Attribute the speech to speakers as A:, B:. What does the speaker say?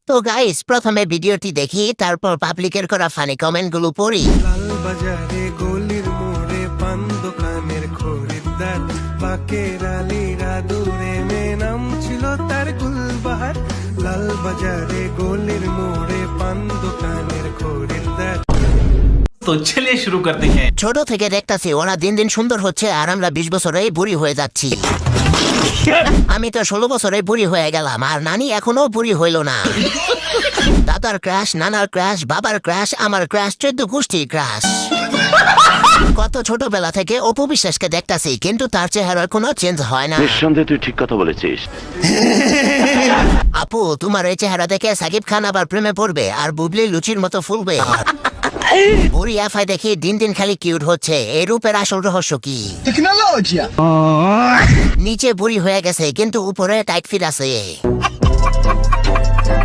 A: তো গাইস, প্রথমে ভিডিওটি দেখি, তারপর পাবলিকের করা ফানি কমেন্ট গুলো পড়ি।
B: লাল বাজারে গলির মোড়ে পান দোকানের খরিদ্দার, বাকের আলীরা দূরে নাম ছিল তার গুলবাহার। লাল বাজারে গলির মোড়ে পান দোকানের খরিদ্দার।
C: तो चलिए शुरू करते हैं।
A: ছোট থেকে দেখতাছি ওরা দিন দিন সুন্দর হচ্ছে, আর আমরা 20 বছরেই বুড়ি হয়ে যাচ্ছি। আমি তো 16 বছরে বুড়ি হয়ে গেলাম, আর নানি এখনো বুড়ি হইল না। দাদার ক্রাশ, নানার ক্রাশ, বাবার ক্রাশ, আমার ক্রাশ, 14 গোষ্ঠীর ক্রাশ। কত ছোটবেলা থেকে অপু বিশ্বাসকে দেখতাছি, কিন্তু তার চেহারার কোনো চেঞ্জ হয় না।
D: নিঃসন্দেহে তুই ঠিক কথা বলেছিস।
A: আপু, তোমার এই চেহারা দেখে সাকিব খান আবার প্রেমে পড়বে, আর বুবলি লুচির মতো ফুলবে। বুড়ি আফাই দেখি দিন দিন খালি কিউট হচ্ছে, এই রূপের আসল রহস্য কি? নিচে বুড়ি হয়ে গেছে, কিন্তু উপরে টাইট ফিট আছে।